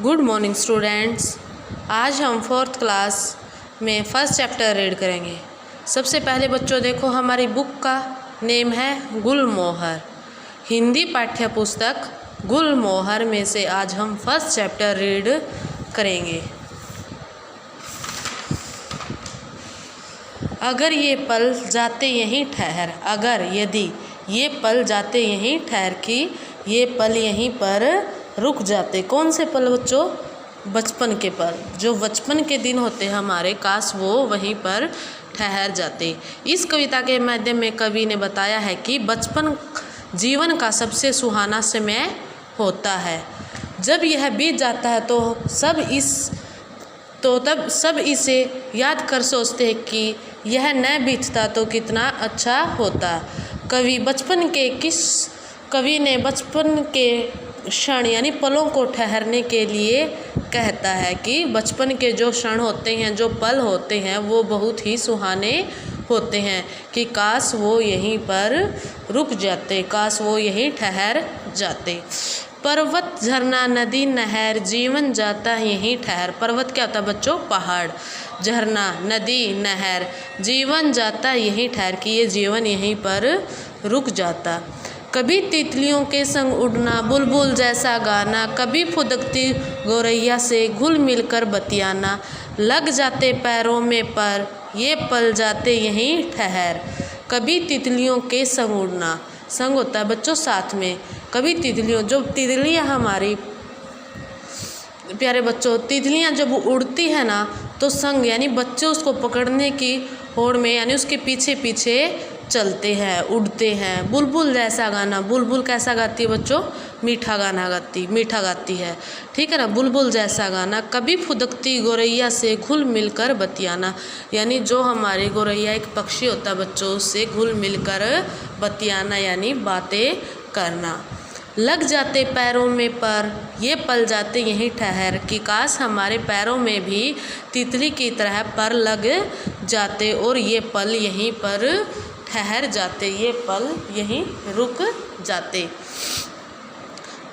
Good morning students. आज हम fourth class में फर्स्ट चैप्टर रीड करेंगे। सबसे पहले बच्चों देखो, हमारी बुक का नेम है गुलमोहर। हिंदी पाठ्य पुस्तक गुलमोहर में से आज हम फर्स्ट चैप्टर रीड करेंगे। अगर ये पल जाते यहीं ठहर, अगर यदि ये पल जाते यहीं ठहर कि ये पल यहीं पर रुक जाते। कौन से पल बच्चों? बचपन के पल। जो बचपन के दिन होते हैं हमारे, काश वो वहीं पर ठहर जाते। इस कविता के माध्यम में कवि ने बताया है कि बचपन जीवन का सबसे सुहाना समय होता है। जब यह बीत जाता है तब सब इसे याद कर सोचते हैं कि यह न बीतता तो कितना अच्छा होता। कवि ने बचपन के क्षण यानी पलों को ठहरने के लिए कहता है कि बचपन के जो क्षण होते हैं, जो पल होते हैं, वो बहुत ही सुहाने होते हैं कि काश वो यहीं पर रुक जाते, काश वो यहीं ठहर जाते। पर्वत, झरना, नदी, नहर, जीवन जाता यहीं ठहर। पर्वत क्या होता है बच्चों? पहाड़। झरना, नदी, नहर, जीवन जाता यहीं ठहर कि ये जीवन यहीं पर रुक जाता। कभी तितलियों के संग उड़ना, बुलबुल जैसा गाना, कभी फुदकती गौरैया से घुल मिलकर बतियाना, लग जाते पैरों में पर ये पल जाते यहीं ठहर। कभी तितलियों के संग उड़ना, संग होता है बच्चों साथ में। कभी तितलियाँ हमारी प्यारे बच्चों, तितलियाँ जब उड़ती है ना तो संग यानी बच्चे उसको पकड़ने की होड़ में यानी उसके पीछे पीछे चलते हैं, उड़ते हैं। बुलबुल जैसा गाना, बुलबुल कैसा गाती है बच्चों? मीठा गाती है, ठीक है ना। बुलबुल जैसा गाना। कभी फुदकती गौरैया से घुल मिलकर बतियाना, यानी जो हमारे गौरैया एक पक्षी होता है बच्चों, उससे घुल मिलकर बतियाना यानी बातें करना। लग जाते पैरों में पर ये पल जाते यहीं ठहर कि काश हमारे पैरों में भी तितली की तरह पर लग जाते और ये पल यहीं पर ठहर जाते, ये पल यहीं रुक जाते।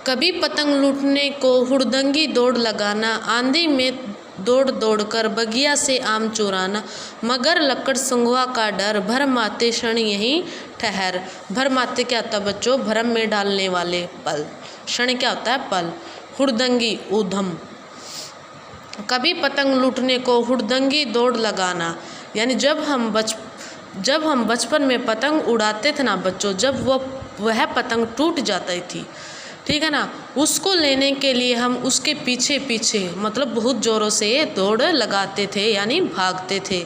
कभी पतंग लूटने को हुड़दंगी दौड़ लगाना, आंधी में दौड़ दौड़ कर बगिया से आम चुराना, मगर लक्कड़ संगवा का डर भरमाते क्षण यहीं ठहर। भरमाते क्या होता है बच्चों? भरम में डालने वाले पल। क्षण क्या होता है? पल। हुड़दंगी ऊधम। कभी पतंग लूटने को हुड़दंगी दौड़ लगाना, यानी जब हम बचपन में पतंग उड़ाते थे ना बच्चों, जब वह पतंग टूट जाती थी, ठीक है ना, उसको लेने के लिए हम उसके पीछे पीछे मतलब बहुत ज़ोरों से दौड़ लगाते थे यानी भागते थे।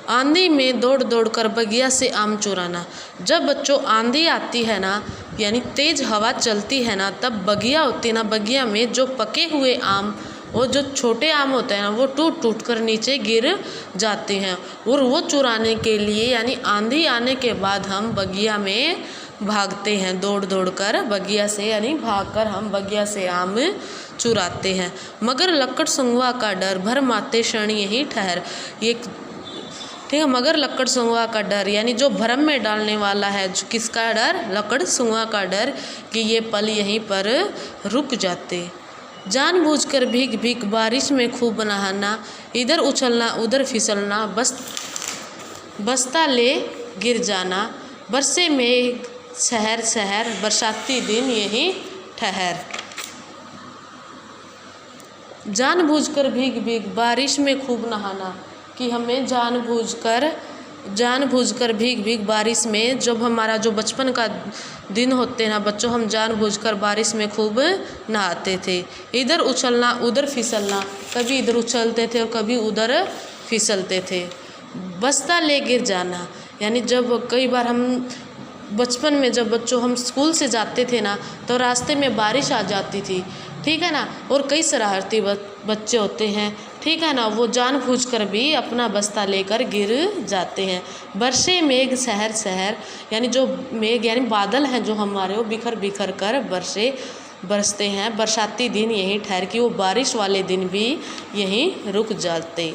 आंधी में दौड़ दौड़ कर बगिया से आम चुराना, जब बच्चों आंधी आती है ना यानी तेज़ हवा चलती है ना, तब बगिया होती है ना, बगिया में जो पके हुए आम और जो छोटे आम होते हैं ना, वो टूट टूट कर नीचे गिर जाते हैं और वो चुराने के लिए यानी आंधी आने के बाद हम बगिया में भागते हैं, दौड़ दौड़ कर बगिया से यानी भागकर हम बगिया से आम चुराते हैं। मगर लक्कड़ संगवा का डर भरमाते क्षण यहीं ठहर, ये ठीक है। मगर लक्कड़ संगवा का डर यानी जो भरम में डालने वाला है, किसका डर? लक्कड़ संगवा का डर कि ये पल यहीं पर रुक जाते। जानबूझकर भीग भीग बारिश में खूब नहाना, इधर उछलना उधर फिसलना, बस्ता ले गिर जाना, बरसे में शहर शहर बरसाती दिन यहीं ठहर। जानबूझकर भीग भीग बारिश में खूब नहाना, कि हमें जानबूझकर भीग भीग बारिश में, जब हमारा जो बचपन का दिन होते हैं ना बच्चों, हम जानबूझकर बारिश में खूब नहाते थे। इधर उछलना उधर फिसलना, कभी इधर उछलते थे और कभी उधर फिसलते थे। बस्ता ले गिर जाना, यानी जब कई बार हम बचपन में जब बच्चों हम स्कूल से जाते थे ना, तो रास्ते में बारिश आ जाती थी, ठीक है ना, और कई शरारती बच्चे होते हैं, ठीक है ना, वो जानबूझकर भी अपना बस्ता लेकर गिर जाते हैं। बरसे मेघ शहर शहर, यानी जो मेघ यानी बादल हैं जो हमारे, वो बिखर बिखर कर बरसते हैं। बरसाती दिन यहीं ठहर कि वो बारिश वाले दिन भी यहीं रुक जाते।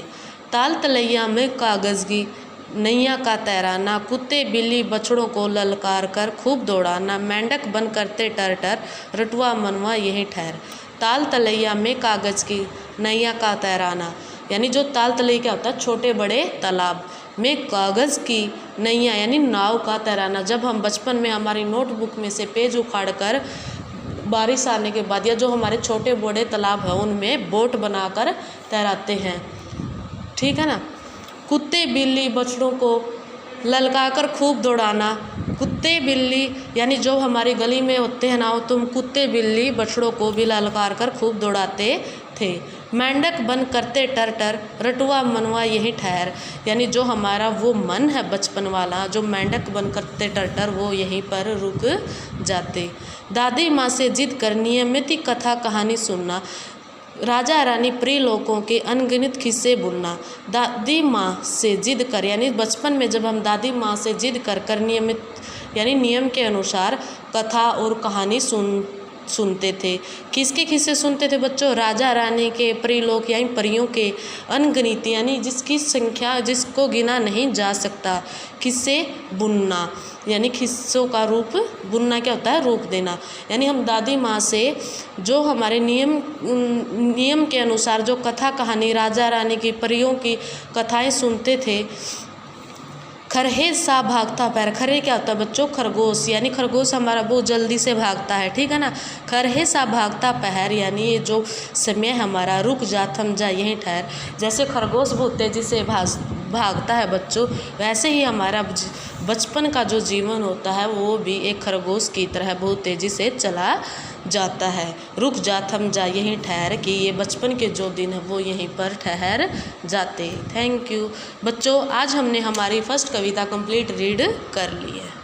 ताल तलैया में कागज़ की नैया का तैराना, कुत्ते बिल्ली बछड़ों को ललकार कर खूब दौड़ाना, मेंढक बन करते टर टर, रटुआ मनवा यहीं ठहर। ताल तलैया में कागज़ की नैया का तैराना, यानी जो ताल तलैया क्या होता है, छोटे बड़े तालाब में कागज़ की नैया यानी नाव का तैराना। जब हम बचपन में हमारी नोटबुक में से पेज उखाड़ कर बारिश आने के बाद या जो हमारे छोटे बड़े तालाब हैं उनमें बोट बनाकर तैराते हैं, ठीक है ना। कुत्ते बिल्ली बछड़ों को ललकाकर खूब दौड़ाना। कुत्ते बिल्ली यानी जो हमारी गली में होते हैं ना, तुम कुत्ते बिल्ली बछड़ों को भी ललकार कर खूब दौड़ाते थे। मेंढक बन करते टर टर, रटुआ मनवा यहीं ठहर, यानी जो हमारा वो मन है बचपन वाला, जो मेंढक बन करते टर टर, वो यहीं पर रुक जाते। दादी माँ से जिद कर नियमित ही कथा कहानी सुनना। राजा रानी प्रिय लोगों के अनगिनत किस्से बुनना। दादी माँ से जिद कर, यानी बचपन में जब हम दादी माँ से जिद कर नियमित यानी नियम के अनुसार कथा और कहानी सुनते थे। किसके किस्से सुनते थे बच्चों? राजा रानी के, प्रिय लोग यानी परियों के, अनगिनत यानी जिसकी संख्या जिसको गिना नहीं जा सकता। किस्से बुनना यानी किस्सों का रूप, बुनना क्या होता है? रूप देना। यानी हम दादी माँ से जो हमारे नियम के अनुसार जो कथा कहानी राजा रानी की, परियों की कथाएं सुनते थे। खरहे सा भागता पैर, खरहे क्या होता है बच्चों? खरगोश, यानी खरगोश हमारा बहुत जल्दी से भागता है, ठीक है ना। खरहे सा भागता पैर यानी ये जो समय हमारा, रुक जा थम जा यहीं ठहर। जैसे खरगोश बहुत तेजी से भागता है बच्चों, वैसे ही हमारा बचपन का जो जीवन होता है वो भी एक खरगोश की तरह बहुत तेज़ी से चला जाता है। रुक जा थम जा यहीं ठहर, कि ये बचपन के जो दिन है वो यहीं पर ठहर जाते। थैंक यू बच्चों, आज हमने हमारी फर्स्ट कविता कंप्लीट रीड कर ली है।